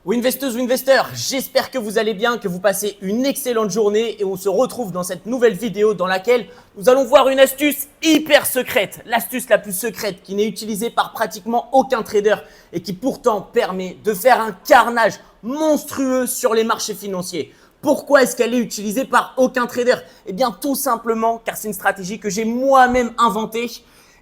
Ou investeuse ou investeur, j'espère que vous allez bien, que vous passez une excellente journée et on se retrouve dans cette nouvelle vidéo dans laquelle nous allons voir une astuce hyper secrète, l'astuce la plus secrète qui n'est utilisée par pratiquement aucun trader et qui pourtant permet de faire un carnage monstrueux sur les marchés financiers. Pourquoi est-ce qu'elle est utilisée par aucun trader? Eh bien tout simplement car c'est une stratégie que j'ai moi-même inventée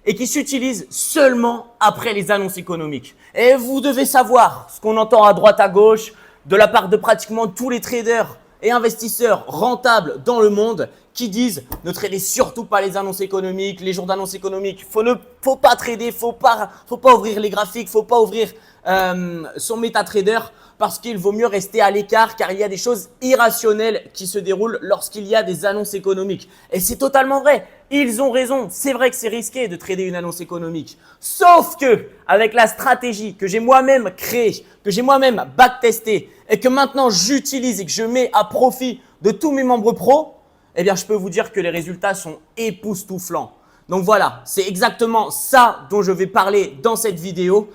et qui s'utilise seulement après les annonces économiques. Et vous devez savoir ce qu'on entend à droite à gauche de la part de pratiquement tous les traders et investisseurs rentables dans le monde qui disent ne tradez surtout pas les annonces économiques, les jours d'annonces économiques. Faut pas trader, faut pas ouvrir les graphiques, faut pas ouvrir son MetaTrader parce qu'il vaut mieux rester à l'écart car il y a des choses irrationnelles qui se déroulent lorsqu'il y a des annonces économiques. Et c'est totalement vrai. Ils ont raison. C'est vrai que c'est risqué de trader une annonce économique. Sauf que avec la stratégie que j'ai moi-même créée, que j'ai moi-même backtestée et que maintenant j'utilise et que je mets à profit de tous mes membres pro, eh bien, je peux vous dire que les résultats sont époustouflants. Donc voilà, c'est exactement ça dont je vais parler dans cette vidéo.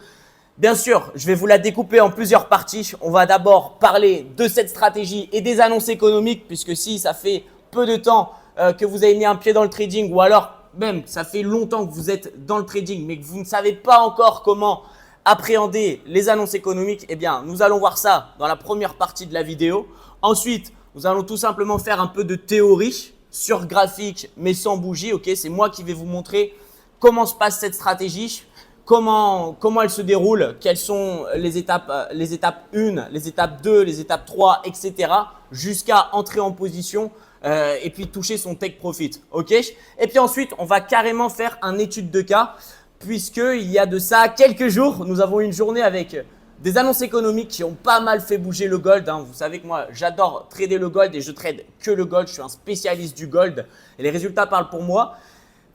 Bien sûr, je vais vous la découper en plusieurs parties. On va d'abord parler de cette stratégie et des annonces économiques puisque si ça fait peu de temps que vous avez mis un pied dans le trading ou alors même ça fait longtemps que vous êtes dans le trading mais que vous ne savez pas encore comment appréhender les annonces économiques, eh bien, nous allons voir ça dans la première partie de la vidéo. Ensuite, nous allons tout simplement faire un peu de théorie sur graphique mais sans bougie. Ok, c'est moi qui vais vous montrer comment se passe cette stratégie. Comment elle se déroule, quelles sont les étapes 1, les étapes 2, les étapes 3, etc. jusqu'à entrer en position et puis toucher son take profit. Ok. Et puis ensuite, on va carrément faire une étude de cas puisqu'il y a de ça quelques jours, nous avons eu une journée avec des annonces économiques qui ont pas mal fait bouger le gold. Vous savez que moi, j'adore trader le gold et je trade que le gold. Je suis un spécialiste du gold et les résultats parlent pour moi.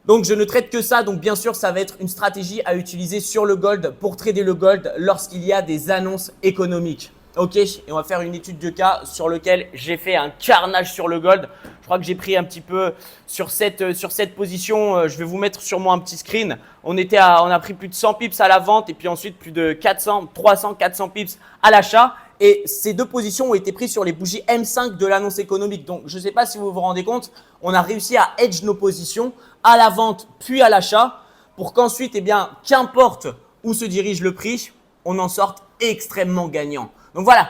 Donc, je ne traite que ça. Donc, bien sûr, ça va être une stratégie à utiliser sur le gold pour trader le gold lorsqu'il y a des annonces économiques. Ok, et on va faire une étude de cas sur lequel j'ai fait un carnage sur le gold. Je crois que j'ai pris un petit peu sur cette position. Je vais vous mettre sûrement un petit screen. On a pris plus de 100 pips à la vente et puis ensuite plus de 300, 400 pips à l'achat. Et ces deux positions ont été prises sur les bougies M5 de l'annonce économique. Donc, je ne sais pas si vous vous rendez compte, on a réussi à hedge nos positions à la vente puis à l'achat pour qu'ensuite, eh bien, qu'importe où se dirige le prix, on en sorte extrêmement gagnant. Donc voilà,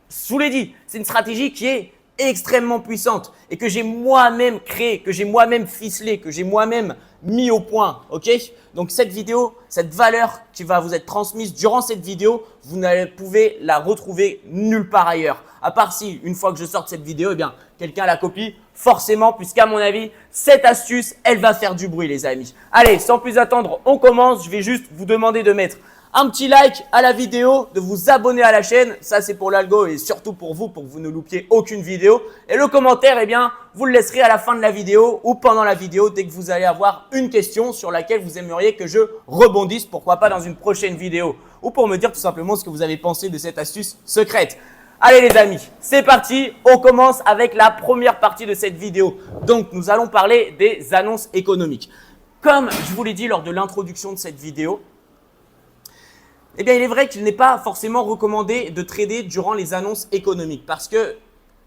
je vous l'ai dit, c'est une stratégie qui est extrêmement puissante et que j'ai moi-même créée, que j'ai moi-même ficelée, que j'ai moi-même mis au point. Ok? Donc cette vidéo, cette valeur qui va vous être transmise durant cette vidéo, vous ne pouvez la retrouver nulle part ailleurs. À part si, une fois que je sorte cette vidéo, eh bien, quelqu'un la copie forcément puisqu'à mon avis, cette astuce, elle va faire du bruit les amis. Allez, sans plus attendre, on commence. Je vais juste vous demander de mettre un petit like à la vidéo, de vous abonner à la chaîne, ça c'est pour l'algo et surtout pour que vous ne loupiez aucune vidéo. Et le commentaire, eh bien, vous le laisserez à la fin de la vidéo ou pendant la vidéo dès que vous allez avoir une question sur laquelle vous aimeriez que je rebondisse, pourquoi pas dans une prochaine vidéo. Ou pour me dire tout simplement ce que vous avez pensé de cette astuce secrète. Allez les amis, c'est parti, on commence avec la première partie de cette vidéo. Donc nous allons parler des annonces économiques. Comme je vous l'ai dit lors de l'introduction de cette vidéo, eh bien, il est vrai qu'il n'est pas forcément recommandé de trader durant les annonces économiques parce que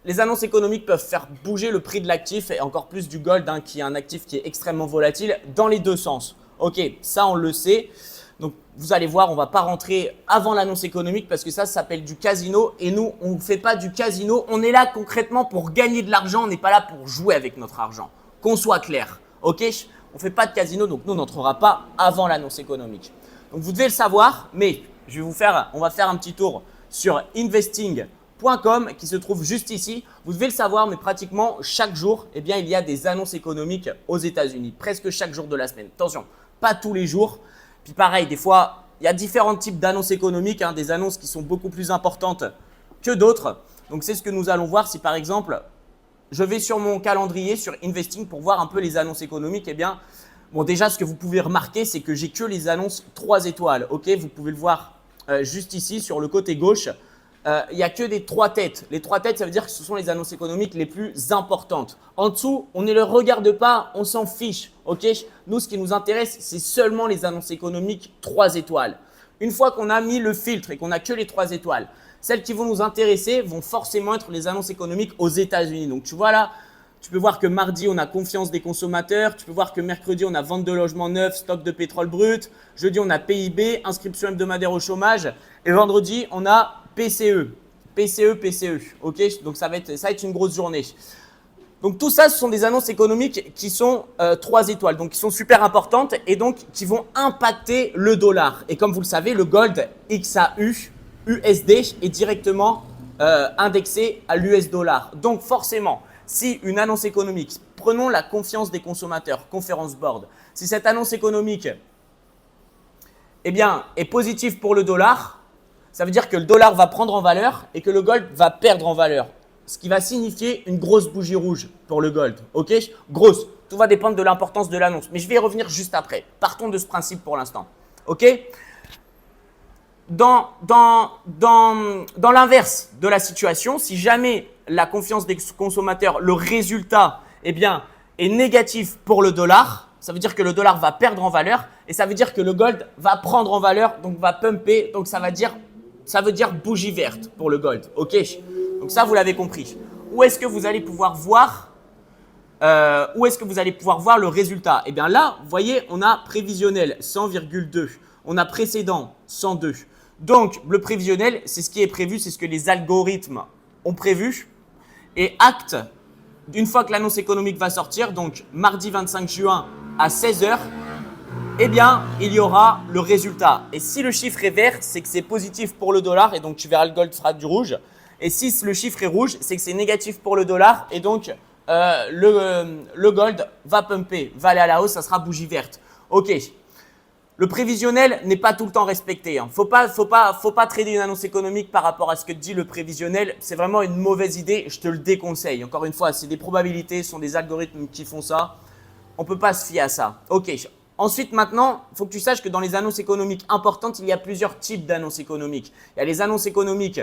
les annonces économiques peuvent faire bouger le prix de l'actif et encore plus du gold qui est un actif qui est extrêmement volatile dans les deux sens. Ok, ça on le sait. Donc, vous allez voir, on ne va pas rentrer avant l'annonce économique parce que ça s'appelle du casino et nous, on ne fait pas du casino. On est là concrètement pour gagner de l'argent, on n'est pas là pour jouer avec notre argent. Qu'on soit clair, ok? On ne fait pas de casino, donc nous, on n'entrera pas avant l'annonce économique. Donc, vous devez le savoir, mais on va faire un petit tour sur investing.com qui se trouve juste ici. Vous devez le savoir, mais pratiquement chaque jour, eh bien, il y a des annonces économiques aux États-Unis, presque chaque jour de la semaine. Attention, pas tous les jours. Puis pareil, des fois, il y a différents types d'annonces économiques, des annonces qui sont beaucoup plus importantes que d'autres. Donc, c'est ce que nous allons voir si par exemple, je vais sur mon calendrier, sur Investing pour voir un peu les annonces économiques. Eh bien, bon, déjà, ce que vous pouvez remarquer, c'est que j'ai que les annonces 3 étoiles. Ok, vous pouvez le voir juste ici sur le côté gauche. Il n'y a que des 3 têtes. Les 3 têtes, ça veut dire que ce sont les annonces économiques les plus importantes. En dessous, on ne les regarde pas, on s'en fiche. Ok, nous, ce qui nous intéresse, c'est seulement les annonces économiques 3 étoiles. Une fois qu'on a mis le filtre et qu'on n'a que les 3 étoiles, Celles qui vont nous intéresser vont forcément être les annonces économiques aux États-Unis. Donc, tu vois là, tu peux voir que mardi, on a confiance des consommateurs. Tu peux voir que mercredi, on a vente de logements neufs, stock de pétrole brut. Jeudi, on a PIB, inscription hebdomadaire au chômage. Et vendredi, on a PCE. PCE. OK? Donc, ça va être une grosse journée. Donc, tout ça, ce sont des annonces économiques qui sont 3 étoiles. Donc, qui sont super importantes et donc qui vont impacter le dollar. Et comme vous le savez, le gold XAU, USD, est directement indexé à l'US dollar. Donc, forcément, si une annonce économique, prenons la confiance des consommateurs, Conference Board, si cette annonce économique est positive pour le dollar, ça veut dire que le dollar va prendre en valeur et que le gold va perdre en valeur. Ce qui va signifier une grosse bougie rouge pour le gold. OK? Grosse. Tout va dépendre de l'importance de l'annonce. Mais je vais y revenir juste après. Partons de ce principe pour l'instant. OK? Dans l'inverse de la situation, si jamais la confiance des consommateurs, le résultat est négatif pour le dollar, ça veut dire que le dollar va perdre en valeur et ça veut dire que le gold va prendre en valeur, donc va pumper. Donc ça veut dire bougie verte pour le gold. OK? Donc ça, vous l'avez compris. Où est-ce que vous allez pouvoir voir le résultat? Eh bien là, vous voyez, on a prévisionnel 100,2. On a précédent 102. Donc, le prévisionnel, c'est ce qui est prévu, c'est ce que les algorithmes ont prévu. Et acte, une fois que l'annonce économique va sortir, donc mardi 25 juin à 16h, eh bien, il y aura le résultat. Et si le chiffre est vert, c'est que c'est positif pour le dollar et donc tu verras le gold fera du rouge. Et si le chiffre est rouge, c'est que c'est négatif pour le dollar et donc le gold va pumper, va aller à la hausse, ça sera bougie verte. OK. Le prévisionnel n'est pas tout le temps respecté. Faut pas trader une annonce économique par rapport à ce que dit le prévisionnel. C'est vraiment une mauvaise idée. Je te le déconseille. Encore une fois, c'est des probabilités, ce sont des algorithmes qui font ça. On ne peut pas se fier à ça. OK. Ensuite, maintenant, il faut que tu saches que dans les annonces économiques importantes, il y a plusieurs types d'annonces économiques. Il y a les annonces économiques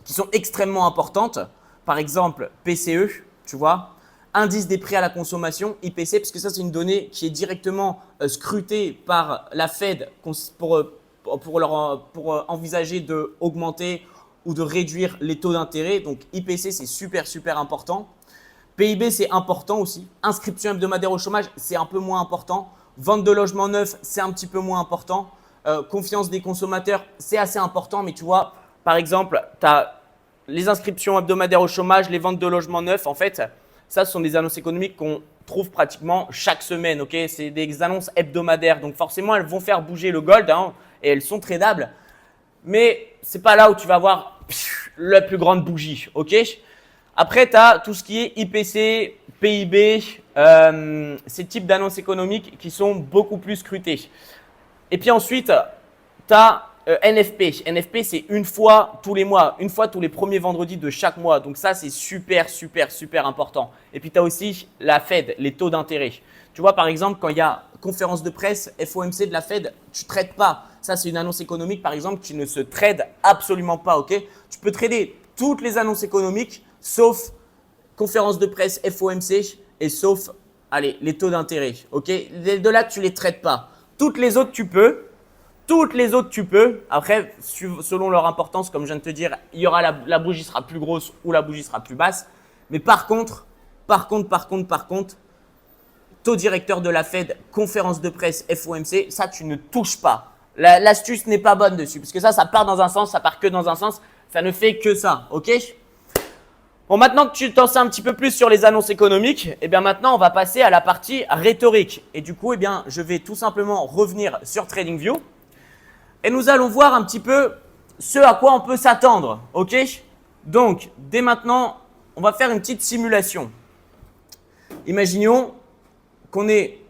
qui sont extrêmement importantes. Par exemple, PCE, tu vois. Indice des prix à la consommation, IPC, parce que ça, c'est une donnée qui est directement scrutée par la Fed pour envisager d'augmenter ou de réduire les taux d'intérêt. Donc, IPC, c'est super important. PIB, c'est important aussi. Inscription hebdomadaire au chômage, c'est un peu moins important. Vente de logements neufs, c'est un petit peu moins important. Confiance des consommateurs, c'est assez important. Mais tu vois, par exemple, tu as les inscriptions hebdomadaires au chômage, les ventes de logements neufs, en fait, ça, ce sont des annonces économiques qu'on trouve pratiquement chaque semaine. OK? C'est des annonces hebdomadaires. Donc, forcément, elles vont faire bouger le gold et elles sont tradables. Mais ce n'est pas là où tu vas avoir la plus grande bougie. OK? Après, tu as tout ce qui est IPC, PIB, ces types d'annonces économiques qui sont beaucoup plus scrutés. Et puis ensuite, tu as NFP. NFP, c'est une fois tous les mois, une fois tous les premiers vendredis de chaque mois. Donc ça, c'est super important. Et puis, tu as aussi la Fed, les taux d'intérêt. Tu vois, par exemple, quand il y a conférence de presse FOMC de la Fed, tu ne trades pas. Ça, c'est une annonce économique, par exemple, qui ne se trade absolument pas. OK? Tu peux trader toutes les annonces économiques, sauf conférence de presse FOMC et sauf les taux d'intérêt. OK? Les deux là, tu ne les traites pas. Toutes les autres, tu peux. Après, selon leur importance, comme je viens de te dire, il y aura la bougie sera plus grosse ou la bougie sera plus basse. Mais par contre, taux directeur de la Fed, conférence de presse FOMC, ça, tu ne touches pas. L'astuce n'est pas bonne dessus parce que ça part dans un sens, ça part que dans un sens. Ça ne fait que ça. OK? Bon, maintenant que tu t'en sais un petit peu plus sur les annonces économiques, maintenant, on va passer à la partie rhétorique. Et du coup, je vais tout simplement revenir sur TradingView. Et nous allons voir un petit peu ce à quoi on peut s'attendre. OK? Donc, dès maintenant, on va faire une petite simulation. Imaginons qu'on ait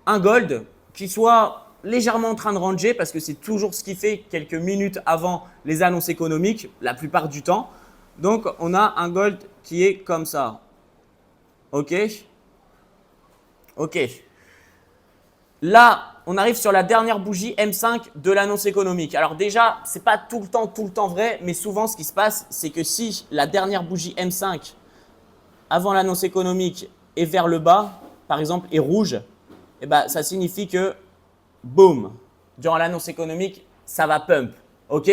un gold qui soit légèrement en train de ranger parce que c'est toujours ce qui fait quelques minutes avant les annonces économiques, la plupart du temps. Donc, on a un gold qui est comme ça. OK? OK. Là, on arrive sur la dernière bougie M5 de l'annonce économique. Alors déjà, ce n'est pas tout le temps vrai, mais souvent ce qui se passe, c'est que si la dernière bougie M5 avant l'annonce économique est vers le bas, par exemple, est rouge, ça signifie que, boum, durant l'annonce économique, ça va pump. OK?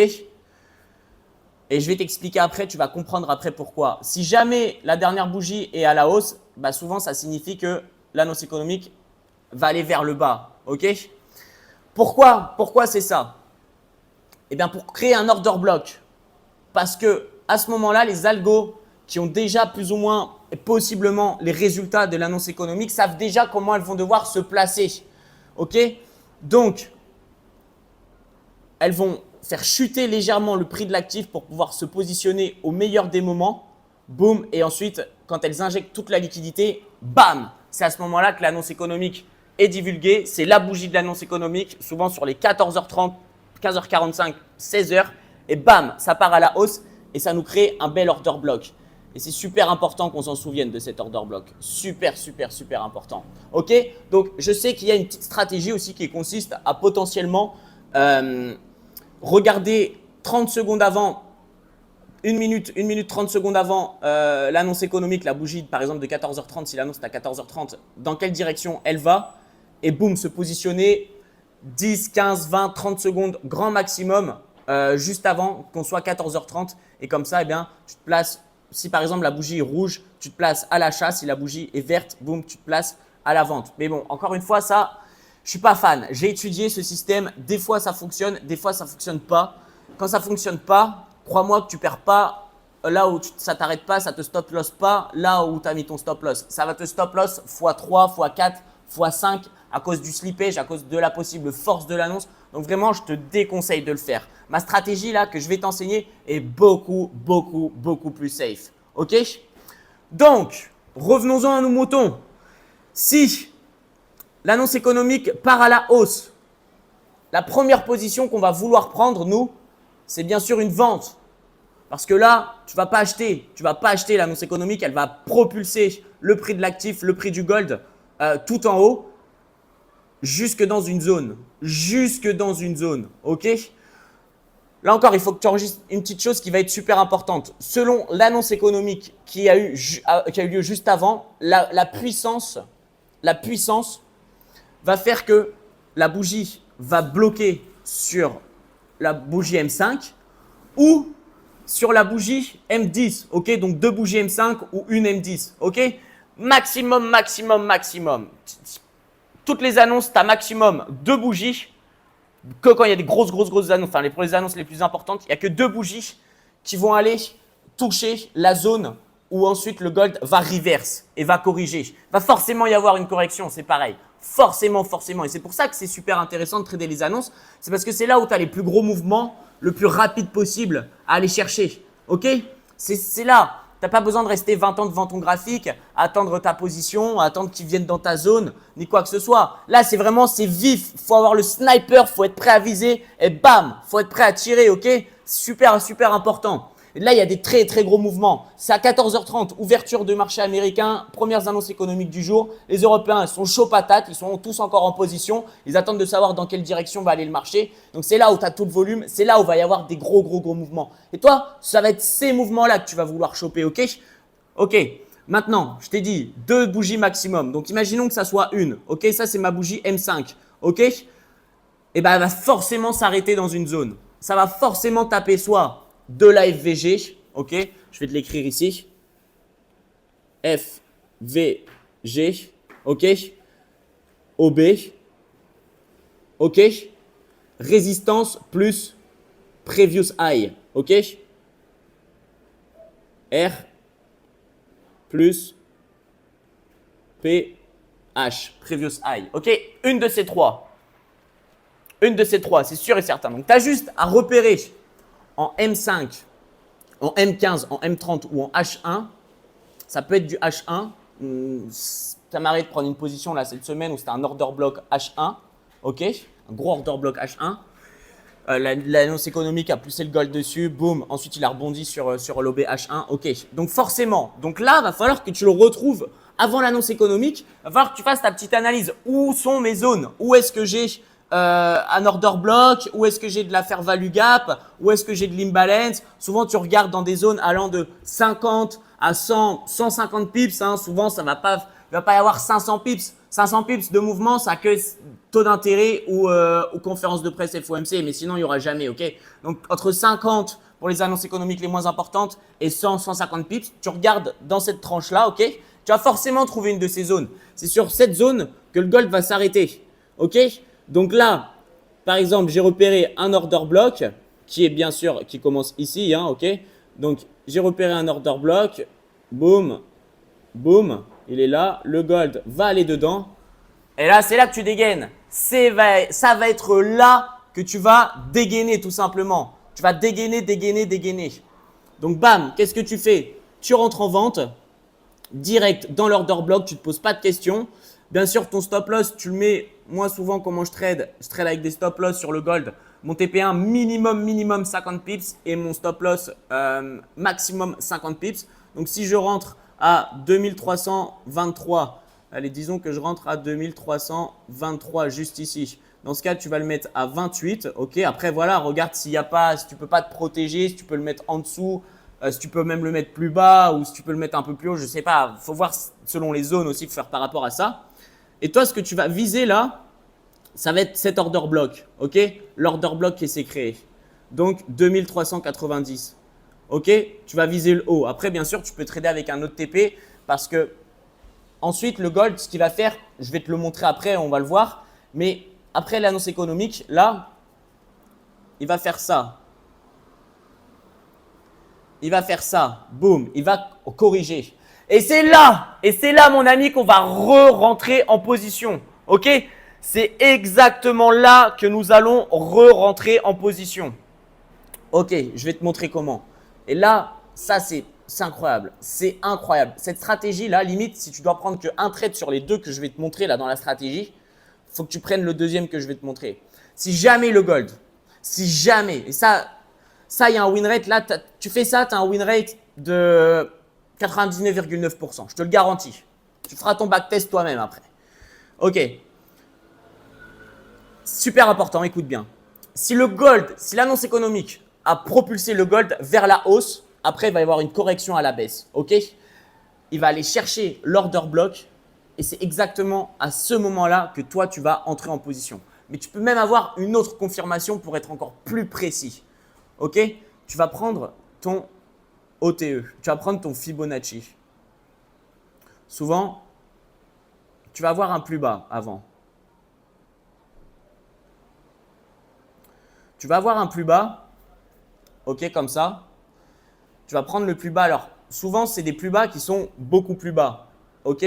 Et je vais t'expliquer après, tu vas comprendre après pourquoi. Si jamais la dernière bougie est à la hausse, bah souvent ça signifie que l'annonce économique va aller vers le bas. Ok? Pourquoi c'est ça? Eh bien pour créer un order block. Parce que à ce moment-là, les algos qui ont déjà plus ou moins et possiblement les résultats de l'annonce économique savent déjà comment elles vont devoir se placer. Ok? Donc, elles vont faire chuter légèrement le prix de l'actif pour pouvoir se positionner au meilleur des moments. Boum. Et ensuite, quand elles injectent toute la liquidité, bam. C'est à ce moment-là que l'annonce économique est divulguée. C'est la bougie de l'annonce économique, souvent sur les 14h30, 15h45, 16h. Et bam, ça part à la hausse et ça nous crée un bel order block. Et c'est super important qu'on s'en souvienne de cet order block. Super, super, super important. Ok? Donc, je sais qu'il y a une petite stratégie aussi qui consiste à potentiellement regarder 30 secondes avant, 1 minute 30 secondes avant l'annonce économique, la bougie par exemple de 14h30, si l'annonce est à 14h30, dans quelle direction elle va et boum, se positionner 10, 15, 20, 30 secondes grand maximum juste avant qu'on soit 14h30 et comme ça, eh bien, tu te places, si par exemple la bougie est rouge, tu te places à l'achat, si la bougie est verte, boum, tu te places à la vente. Mais bon, encore une fois, ça… Je suis pas fan. J'ai étudié ce système. Des fois, ça fonctionne. Des fois, ça fonctionne pas. Quand ça fonctionne pas, crois-moi que tu perds pas là où ça t'arrête pas, ça te stop loss pas là où tu as mis ton stop loss. Ça va te stop loss x3, x4, x5 à cause du slippage, à cause de la possible force de l'annonce. Donc vraiment, je te déconseille de le faire. Ma stratégie là que je vais t'enseigner est beaucoup plus safe. Ok? Donc, revenons-en à nos moutons. Si l'annonce économique part à la hausse, la première position qu'on va vouloir prendre, nous, c'est bien sûr une vente. Parce que là, tu ne vas pas acheter l'annonce économique, elle va propulser le prix de l'actif, le prix du gold tout en haut, jusque dans une zone. Ok? Là encore, il faut que tu enregistres une petite chose qui va être super importante. Selon l'annonce économique qui a eu lieu juste avant, la puissance va faire que la bougie va bloquer sur la bougie M5 ou sur la bougie M10. Ok, donc deux bougies M5 ou une M10. Ok, maximum. Toutes les annonces, tu as maximum deux bougies. Que quand il y a des grosses annonces, enfin pour les annonces les plus importantes, il n'y a que deux bougies qui vont aller toucher la zone où ensuite le gold va reverse et va corriger. Il va forcément y avoir une correction, c'est pareil. Forcément. Et c'est pour ça que c'est super intéressant de trader les annonces. C'est parce que c'est là où tu as les plus gros mouvements, le plus rapide possible à aller chercher. Ok? C'est là. Tu n'as pas besoin de rester 20 ans devant ton graphique, à attendre ta position, à attendre qu'ils viennent dans ta zone, ni quoi que ce soit. Là, c'est vif. Il faut avoir le sniper, il faut être prêt à viser et bam, il faut être prêt à tirer. Ok? Super important. Et là, il y a des très gros mouvements. C'est à 14h30, ouverture de marché américain, premières annonces économiques du jour. Les Européens, ils sont chauds patates, ils sont tous encore en position. Ils attendent de savoir dans quelle direction va aller le marché. Donc, c'est là où tu as tout le volume. C'est là où il va y avoir des gros mouvements. Et toi, ça va être ces mouvements-là que tu vas vouloir choper, ok? Ok. Maintenant, je t'ai dit deux bougies maximum. Donc, imaginons que ça soit une. Ok, ça, c'est ma bougie M5. Ok? Et ben, elle va forcément s'arrêter dans une zone. Ça va forcément taper soit de la FVG, ok, je vais te l'écrire ici, FVG, ok, OB, ok, résistance plus previous high, ok, R plus PH, previous high, ok, une de ces trois, c'est sûr et certain. Donc, tu as juste à repérer en M5, en M15, en M30 ou en H1, ça peut être du H1. Ça m'arrête de prendre une position là cette semaine où c'était un order block H1, ok, un gros order block H1. L'annonce économique a poussé le gold dessus, boum, ensuite il a rebondi sur l'OB H1, ok. Donc forcément, donc là, il va falloir que tu le retrouves avant l'annonce économique, il va falloir que tu fasses ta petite analyse. Où sont mes zones? Où est-ce que j'ai un order block, où est-ce que j'ai de la fair value gap, où est-ce que j'ai de l'imbalance. Souvent, tu regardes dans des zones allant de 50 à 100, 150 pips. Hein. Souvent, il va pas y avoir 500 pips. 500 pips de mouvement, ça que taux d'intérêt ou conférence de presse FOMC, mais sinon, il n'y aura jamais. Ok. Donc, entre 50 pour les annonces économiques les moins importantes et 100, 150 pips. Tu regardes dans cette tranche-là, ok? Tu vas forcément trouver une de ces zones. C'est sur cette zone que le gold va s'arrêter, ok? Donc là, par exemple, j'ai repéré un order block qui est bien sûr, qui commence ici, hein, ok? Donc, j'ai repéré un order block, boum, boum, il est là, le gold va aller dedans. Et là, c'est là que tu dégaines. Ça va être là que tu vas dégainer tout simplement. Tu vas dégainer, dégainer, dégainer. Donc, bam, qu'est-ce que tu fais? Tu rentres en vente, direct dans l'order block, tu ne te poses pas de questions. Bien sûr, ton stop loss, tu le mets, moi souvent, comment je trade avec des stop loss sur le gold. Mon TP1 minimum 50 pips et mon stop loss maximum 50 pips. Donc, si je rentre à 2323, allez, disons que je rentre à 2323 juste ici. Dans ce cas, tu vas le mettre à 28. Ok. Après, voilà, regarde s'il y a pas, si tu peux pas te protéger, si tu peux le mettre en dessous, si tu peux même le mettre plus bas ou si tu peux le mettre un peu plus haut. Je sais pas. Faut voir selon les zones aussi, faut faire par rapport à ça. Et toi, ce que tu vas viser là, ça va être cet order block. Ok. L'order block qui s'est créé. Donc 2390. Ok. Tu vas viser le haut. Après, bien sûr, tu peux trader avec un autre TP parce que ensuite, le gold, ce qu'il va faire, je vais te le montrer après, on va le voir. Mais après l'annonce économique, là, il va faire ça. Il va faire ça. Boum. Il va corriger. Et c'est là, mon ami, qu'on va re-rentrer en position. Ok? C'est exactement là que nous allons re-rentrer en position. Ok, je vais te montrer comment. Et là, ça, c'est incroyable. C'est incroyable. Cette stratégie-là, limite, si tu dois prendre qu'un trade sur les deux que je vais te montrer là dans la stratégie, il faut que tu prennes le deuxième que je vais te montrer. Si jamais le gold, si jamais, et ça il y a un win rate, là, tu fais ça, tu as un win rate de 99,9%. Je te le garantis. Tu feras ton backtest toi-même après. Ok. Super important, écoute bien. Si le gold, si l'annonce économique a propulsé le gold vers la hausse, après, il va y avoir une correction à la baisse. Ok? Il va aller chercher l'order block et c'est exactement à ce moment-là que toi, tu vas entrer en position. Mais tu peux même avoir une autre confirmation pour être encore plus précis. Ok? Tu vas prendre ton OTE. Tu vas prendre ton Fibonacci. Souvent, tu vas avoir un plus bas avant. Tu vas avoir un plus bas. Ok, comme ça. Tu vas prendre le plus bas. Alors, souvent, c'est des plus bas qui sont beaucoup plus bas. Ok?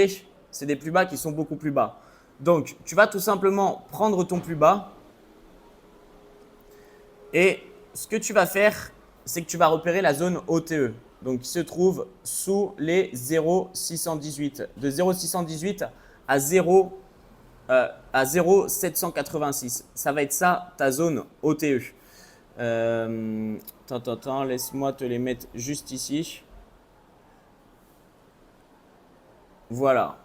C'est des plus bas qui sont beaucoup plus bas. Donc, tu vas tout simplement prendre ton plus bas. Et ce que tu vas faire, c'est que tu vas repérer la zone OTE. Donc, qui se trouve sous les 0,618. De 0,618 à 0,786. Ça va être ça, ta zone OTE. Attends, laisse-moi te les mettre juste ici. Voilà.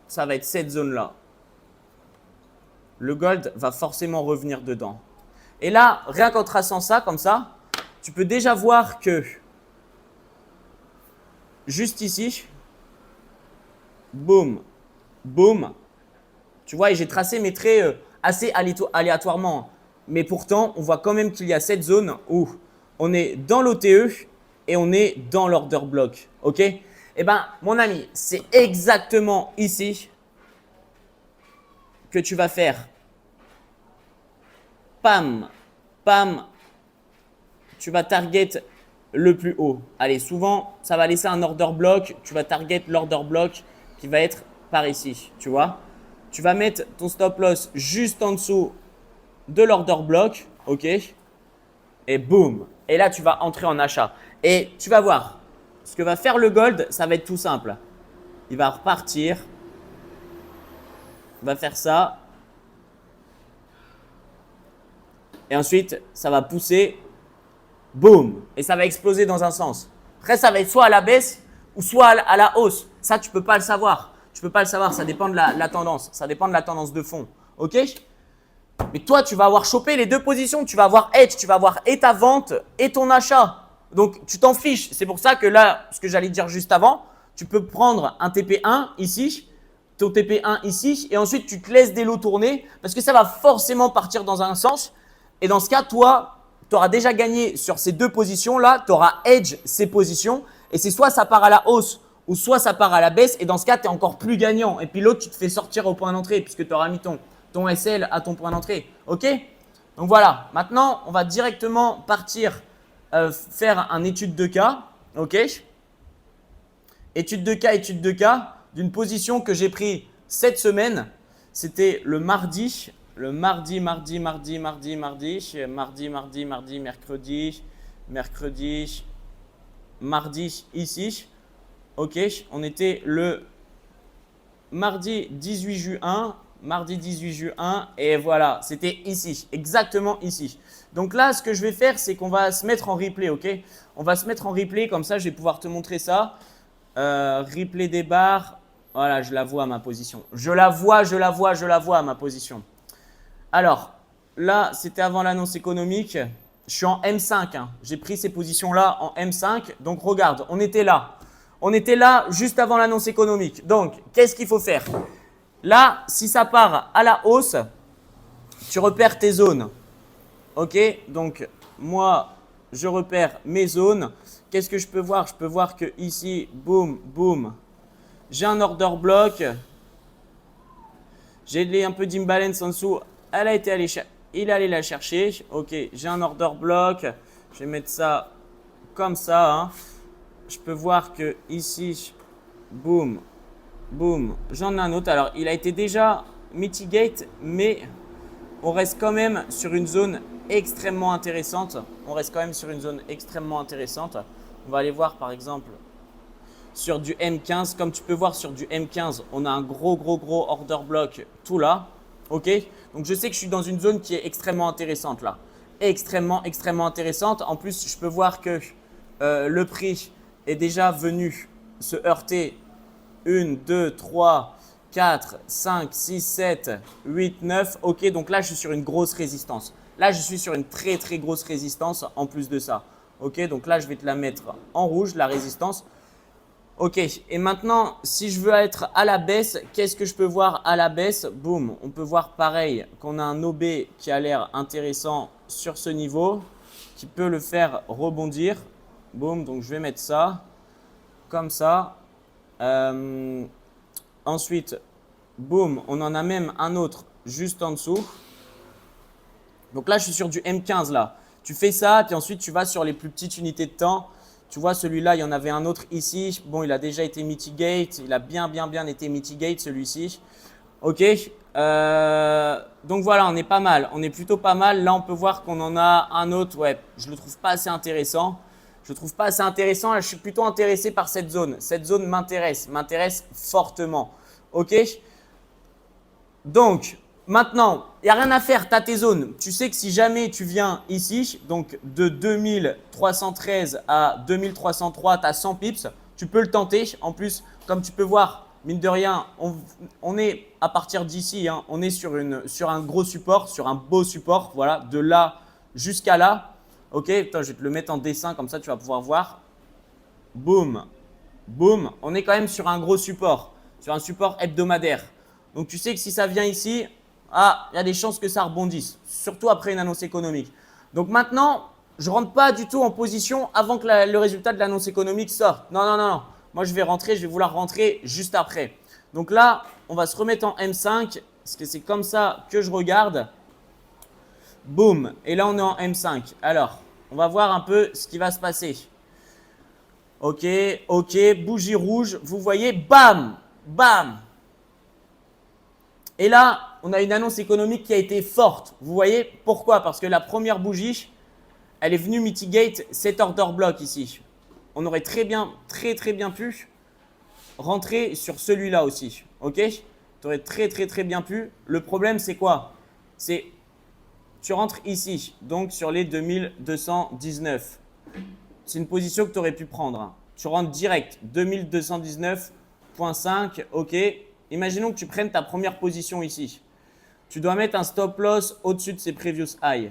Ça va être cette zone-là. Le gold va forcément revenir dedans. Et là, rien qu'en traçant ça comme ça, tu peux déjà voir que juste ici, boum, boum. Tu vois, et j'ai tracé mes traits assez aléatoirement. Mais pourtant, on voit quand même qu'il y a cette zone où on est dans l'OTE et on est dans l'order block. Ok? Eh bien, mon ami, c'est exactement ici que tu vas faire. Pam, pam. Tu vas target le plus haut. Allez, souvent, ça va laisser un order block. Tu vas target l'order block qui va être par ici. Tu vois? Tu vas mettre ton stop loss juste en dessous de l'order block. Ok? Et boum. Et là, tu vas entrer en achat. Et tu vas voir. Ce que va faire le gold, ça va être tout simple. Il va repartir. Il va faire ça. Et ensuite, ça va pousser. Boum. Et ça va exploser dans un sens. Après, ça va être soit à la baisse ou soit à la hausse. Ça, tu ne peux pas le savoir. Tu ne peux pas le savoir. Ça dépend de la tendance. Ça dépend de la tendance de fond. Ok? Mais toi, tu vas avoir chopé les deux positions. Tu vas avoir hedge. Tu vas avoir et ta vente et ton achat. Donc, tu t'en fiches. C'est pour ça que là, ce que j'allais dire juste avant, tu peux prendre un TP1 ici, ton TP1 ici, et ensuite, tu te laisses des lots tourner parce que ça va forcément partir dans un sens. Et dans ce cas, toi, tu auras déjà gagné sur ces deux positions-là, tu auras edge ces positions et c'est soit ça part à la hausse ou soit ça part à la baisse et dans ce cas, tu es encore plus gagnant. Et puis l'autre, tu te fais sortir au point d'entrée puisque tu auras mis ton SL à ton point d'entrée. OK? Donc voilà, maintenant, on va directement partir faire un étude de cas. OK? Étude de cas d'une position que j'ai pris cette semaine. C'était le mardi, mercredi, mardi ici. OK, on était le mardi 18 juin, et voilà, c'était ici, exactement ici. Donc là, ce que je vais faire, c'est qu'on va se mettre en replay, OK? On va se mettre en replay, comme ça, je vais pouvoir te montrer ça. Replay des barres, voilà, je la vois ma position. Je la vois ma position. Alors, là, c'était avant l'annonce économique. Je suis en M5, hein. J'ai pris ces positions-là en M5. Donc, regarde, on était là. On était là juste avant l'annonce économique. Donc, qu'est-ce qu'il faut faire? Là, si ça part à la hausse, tu repères tes zones. OK? Donc, moi, je repère mes zones. Qu'est-ce que je peux voir? Je peux voir que ici, boum, boum, j'ai un order block. J'ai un peu d'imbalance en dessous. Il est allé la chercher. OK, j'ai un order block. Je vais mettre ça comme ça, hein. Je peux voir que ici, boum, boum, j'en ai un autre. Alors, il a été déjà mitigate, mais on reste quand même sur une zone extrêmement intéressante. On va aller voir par exemple sur du M15. Comme tu peux voir sur du M15, on a un gros order block tout là. OK? Donc, je sais que je suis dans une zone qui est extrêmement intéressante là. Extrêmement intéressante. En plus, je peux voir que le prix est déjà venu se heurter 1, 2, 3, 4, 5, 6, 7, 8, 9. OK, donc là, je suis sur une grosse résistance. Là, je suis sur une très grosse résistance en plus de ça. OK, donc là, je vais te la mettre en rouge, la résistance. OK, et maintenant, si je veux être à la baisse, qu'est-ce que je peux voir à la baisse? Boum, on peut voir pareil qu'on a un OB qui a l'air intéressant sur ce niveau, qui peut le faire rebondir. Boum, donc je vais mettre ça comme ça. Ensuite, boum, on en a même un autre juste en dessous. Donc là, je suis sur du M15 là. Tu fais ça, puis ensuite, tu vas sur les plus petites unités de temps. Tu vois, celui-là, il y en avait un autre ici. Bon, il a déjà été mitigate. Il a bien été mitigate, celui-ci. OK. Donc voilà, on est pas mal. On est plutôt pas mal. Là, on peut voir qu'on en a un autre. Ouais, je le trouve pas assez intéressant. Là, je suis plutôt intéressé par cette zone. Cette zone m'intéresse fortement. OK? Donc, maintenant, il n'y a rien à faire, tu as tes zones. Tu sais que si jamais tu viens ici, donc de 2313 à 2303, tu as 100 pips, tu peux le tenter. En plus, comme tu peux voir, mine de rien, on est à partir d'ici, hein, on est sur un gros support, sur un beau support, voilà, de là jusqu'à là. OK, attends, je vais te le mettre en dessin, comme ça tu vas pouvoir voir. Boum, boum, on est quand même sur un gros support, sur un support hebdomadaire. Donc, tu sais que si ça vient ici, il y a des chances que ça rebondisse, surtout après une annonce économique. Donc maintenant, je ne rentre pas du tout en position avant que le résultat de l'annonce économique sorte. Non. Moi, je vais vouloir rentrer juste après. Donc là, on va se remettre en M5, parce que c'est comme ça que je regarde. Boum, et là, on est en M5. Alors, on va voir un peu ce qui va se passer. OK, bougie rouge, vous voyez, bam. Et là, on a une annonce économique qui a été forte. Vous voyez pourquoi? Parce que la première bougie, elle est venue mitigate cet order block ici. On aurait très bien pu rentrer sur celui-là aussi. OK? Tu aurais très bien pu. Le problème, c'est quoi? C'est tu rentres ici, donc sur les 2219. C'est une position que tu aurais pu prendre, hein. Tu rentres direct, 2219.5, OK. Imaginons que tu prennes ta première position ici. Tu dois mettre un stop loss au-dessus de ces previous highs.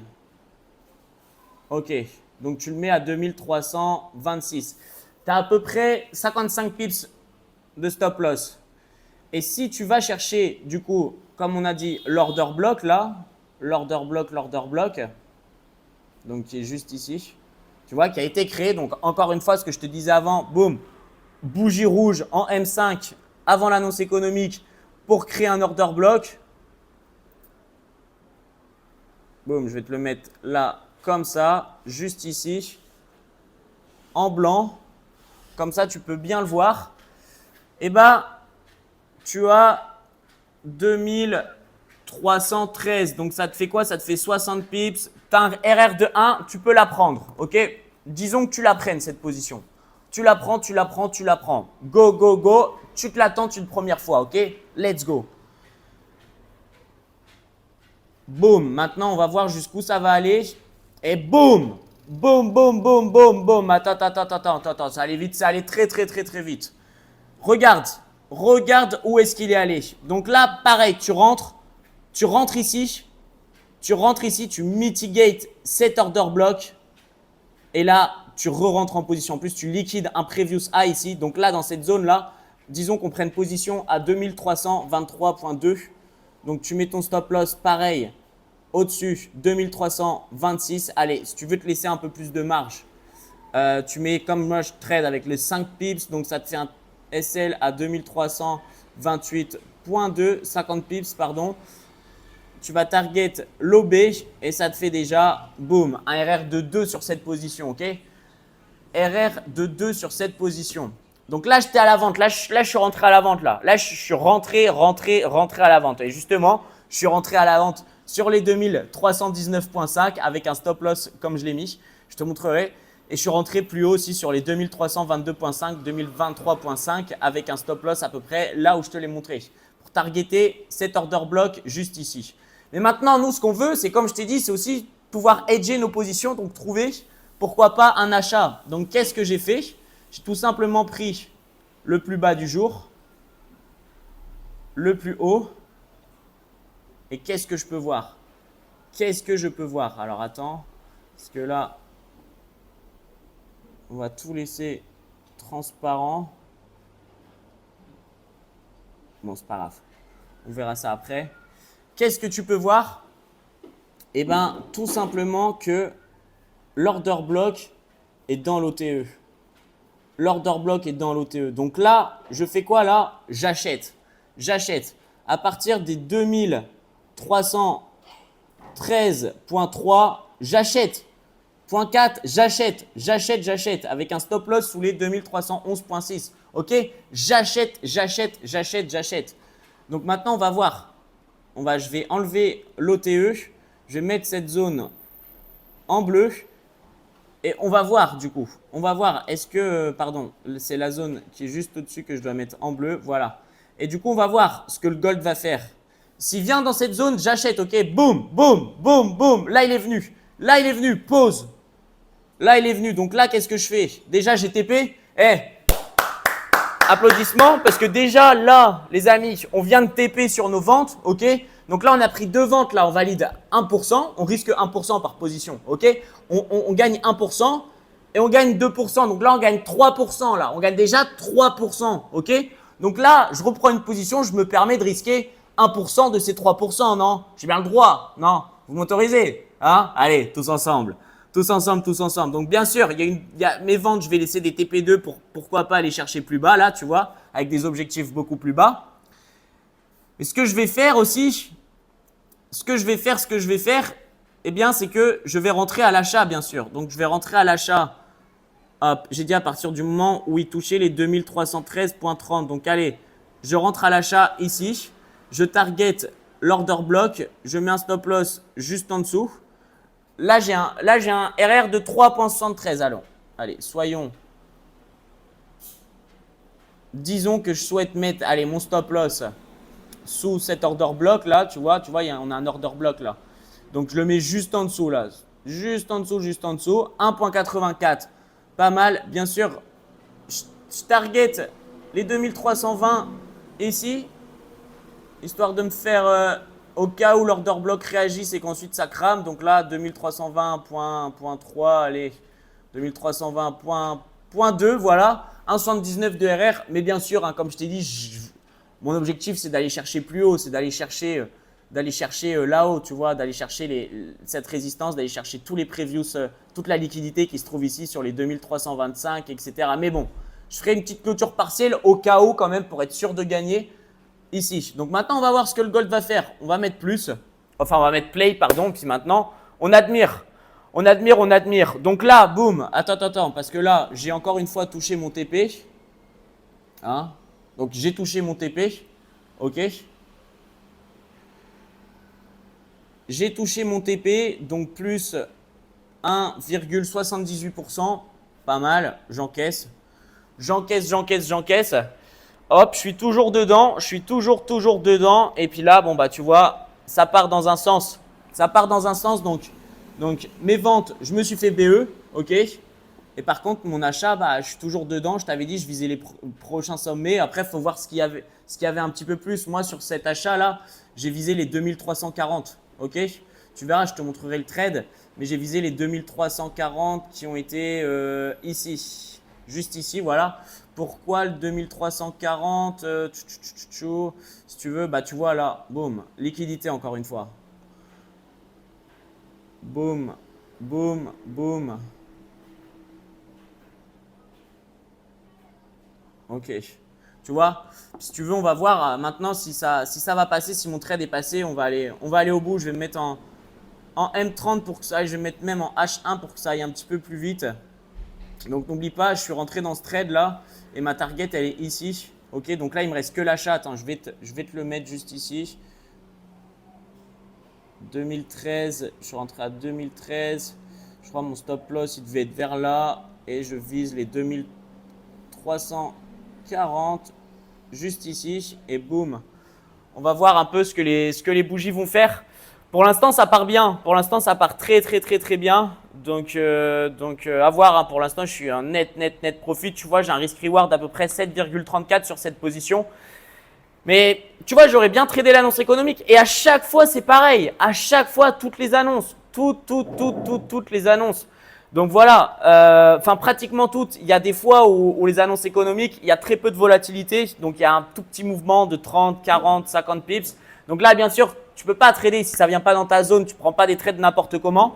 OK, donc tu le mets à 2326. Tu as à peu près 55 pips de stop loss. Et si tu vas chercher, du coup, comme on a dit, l'order block là, l'order block, donc qui est juste ici, tu vois, qui a été créé. Donc encore une fois, ce que je te disais avant, boum, bougie rouge en M5 avant l'annonce économique pour créer un order block. Boum, je vais te le mettre là comme ça, juste ici, en blanc. Comme ça, tu peux bien le voir. Et bah, tu as 2313. Donc, ça te fait quoi? Ça te fait 60 pips. Tu as un RR de 1, tu peux la prendre. OK? Disons que tu la prennes, cette position. Tu la prends, tu la prends, tu la prends. Go, go, go. Tu te l'attends une première fois. OK? Let's go. Boum. Maintenant, on va voir jusqu'où ça va aller. Et boum. Boum, boum, boum, boum, boum. Attends. Ça allait vite, ça allait très vite. Regarde où est-ce qu'il est allé. Donc là, pareil, tu rentres ici, tu mitigates cet order block et là, tu re-rentres en position. En plus, tu liquides un previous high ici. Donc là, dans cette zone-là, disons qu'on prenne position à 2323.2. Donc, tu mets ton stop loss pareil au-dessus, 2326. Allez, si tu veux te laisser un peu plus de marge, tu mets comme moi je trade avec les 5 pips. Donc, ça te fait un SL à 2328.2, 50 pips, pardon. Tu vas target l'OB et ça te fait déjà, boum, un RR de 2 sur cette position, ok? RR de 2 sur cette position. Donc là, j'étais à la vente. Là, je suis rentré à la vente. Là, je suis rentré à la vente. Et justement, je suis rentré à la vente sur les 2319.5 avec un stop loss comme je l'ai mis. Je te montrerai. Et je suis rentré plus haut aussi sur les 2322.5, 2023.5 avec un stop loss à peu près là où je te l'ai montré. Pour targeter cet order block juste ici. Mais maintenant, nous, ce qu'on veut, c'est comme je t'ai dit, c'est aussi pouvoir hedger nos positions. Donc, trouver, pourquoi pas, un achat. Donc, qu'est-ce que j'ai fait? J'ai tout simplement pris le plus bas du jour, le plus haut. Et qu'est-ce que je peux voir? Qu'est-ce que je peux voir? Alors, attends, parce que là, on va tout laisser transparent. Bon, c'est pas grave. On verra ça après. Qu'est-ce que tu peux voir? Eh bien, tout simplement que l'order block est dans l'OTE. L'order block est dans l'OTE. Donc là, je fais quoi là? J'achète. J'achète. À partir des 2313.3, j'achète. Point 4, j'achète avec un stop loss sous les 2311.6. OK? J'achète. Donc maintenant, on va voir. Je vais enlever l'OTE. Je vais mettre cette zone en bleu. Et on va voir du coup. On va voir. Est-ce que, pardon, c'est la zone qui est juste au-dessus que je dois mettre en bleu. Voilà. Et du coup, on va voir ce que le gold va faire. S'il vient dans cette zone, j'achète. OK? Boum, boum, boum, boum. Là, il est venu. Là, il est venu. Pause. Là, il est venu. Donc là, qu'est-ce que je fais? Déjà, j'ai TP. Applaudissements. Parce que déjà, là, les amis, on vient de TP sur nos ventes. OK? Donc là, on a pris 2 ventes. Là, on valide 1%. On risque 1% par position. OK? On gagne 1% et on gagne 2%. Donc là, on gagne 3%. Là, on gagne déjà 3%. OK? Donc là, je reprends une position. Je me permets de risquer 1% de ces 3%. Non? J'ai bien le droit. Non? Vous m'autorisez? Hein? Allez, tous ensemble. Tous ensemble. Donc, bien sûr, il y a mes ventes, je vais laisser des TP2 pour pourquoi pas aller chercher plus bas, là, tu vois, avec des objectifs beaucoup plus bas. Mais ce que je vais faire aussi, eh bien, c'est que je vais rentrer à l'achat, bien sûr. Donc, je vais rentrer à l'achat, hop, j'ai dit à partir du moment où il touchait les 2313.30. Donc, allez, je rentre à l'achat ici. Je target l'order block. Je mets un stop loss juste en dessous. Là, j'ai un RR de 3.73. Allez, disons que je souhaite mettre, mon stop loss sous cet order block là. Tu vois, on a un order block là. Donc, je le mets juste en dessous là. Juste en dessous. 1.84. Pas mal. Bien sûr, je target les 2320 ici, histoire de me faire… au cas où l'order block réagisse et qu'ensuite ça crame. Donc là, 2320.3, allez, 2320.2, voilà. 1,79 de RR. Mais bien sûr, hein, comme je t'ai dit, mon objectif, c'est d'aller chercher plus haut. C'est d'aller chercher d'aller chercher là-haut, tu vois, d'aller chercher cette résistance, d'aller chercher tous les previews, toute la liquidité qui se trouve ici sur les 2325, etc. Mais bon, je ferai une petite clôture partielle au cas où quand même pour être sûr de gagner ici. Donc maintenant, on va voir ce que le gold va faire. On va mettre plus, enfin on va mettre play, pardon, puis maintenant, on admire. On admire, on admire. Donc là, boum, attends, parce que là, j'ai encore une fois touché mon TP. Hein? Donc j'ai touché mon TP, ok. J'ai touché mon TP, donc plus 1,78%, pas mal, j'encaisse. J'encaisse. Hop, je suis toujours dedans, je suis toujours dedans. Et puis là, bon bah tu vois, ça part dans un sens. Donc mes ventes, je me suis fait BE, ok. Et par contre, mon achat, bah, je suis toujours dedans. Je t'avais dit, je visais les prochains sommets. Après, il faut voir ce qu'il y avait un petit peu plus. Moi, sur cet achat-là, j'ai visé les 2340. Ok, tu verras, je te montrerai le trade. Mais j'ai visé les 2340 qui ont été ici. Juste ici, voilà. Pourquoi le 2340 si tu veux, bah, tu vois là, boum, liquidité encore une fois. Boum. Ok, tu vois, si tu veux, on va voir maintenant si ça va passer, si mon trade est passé, on va aller au bout. Je vais me mettre en M30 pour que ça aille, je vais me mettre même en H1 pour que ça aille un petit peu plus vite. Donc n'oublie pas, je suis rentré dans ce trade là et ma target elle est ici. Ok, donc là il me reste que l'achat. Attends, je vais te le mettre juste ici. 2013, je suis rentré à 2013. Je crois mon stop loss il devait être vers là et je vise les 2340 juste ici et boum. On va voir un peu ce que les bougies vont faire. Pour l'instant, ça part bien. Pour l'instant, ça part très bien. Donc à voir. Hein. Pour l'instant, je suis un net profit. Tu vois, j'ai un risk reward d'à peu près 7,34 sur cette position. Mais tu vois, j'aurais bien tradé l'annonce économique. Et à chaque fois, c'est pareil. À chaque fois, toutes les annonces. Toutes les annonces. Donc voilà, enfin pratiquement toutes. Il y a des fois où les annonces économiques, il y a très peu de volatilité. Donc il y a un tout petit mouvement de 30, 40, 50 pips. Donc là, bien sûr, tu peux pas trader si ça vient pas dans ta zone. Tu prends pas des trades n'importe comment.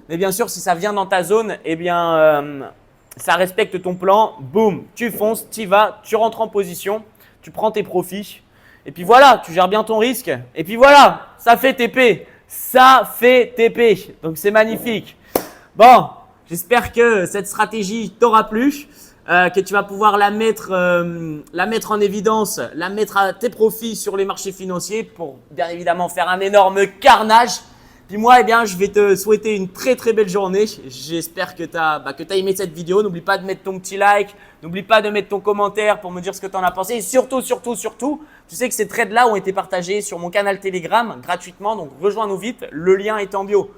Mais bien sûr, si ça vient dans ta zone, eh bien, ça respecte ton plan. Boum, tu fonces, tu y vas, tu rentres en position, tu prends tes profits. Et puis voilà, tu gères bien ton risque. Et puis voilà, ça fait TP. Donc c'est magnifique. Bon, j'espère que cette stratégie t'aura plu, que tu vas pouvoir la mettre en évidence, la mettre à tes profits sur les marchés financiers pour bien évidemment faire un énorme carnage. Puis moi, eh bien, je vais te souhaiter une très belle journée. J'espère que tu as aimé cette vidéo. N'oublie pas de mettre ton petit like. N'oublie pas de mettre ton commentaire pour me dire ce que tu en as pensé. Et surtout, tu sais que ces trades-là ont été partagés sur mon canal Telegram gratuitement. Donc, rejoins-nous vite. Le lien est en bio.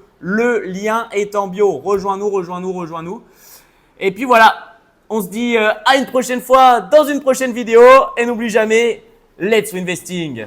Rejoins-nous. Et puis voilà, on se dit à une prochaine fois dans une prochaine vidéo. Et n'oublie jamais, let's investing.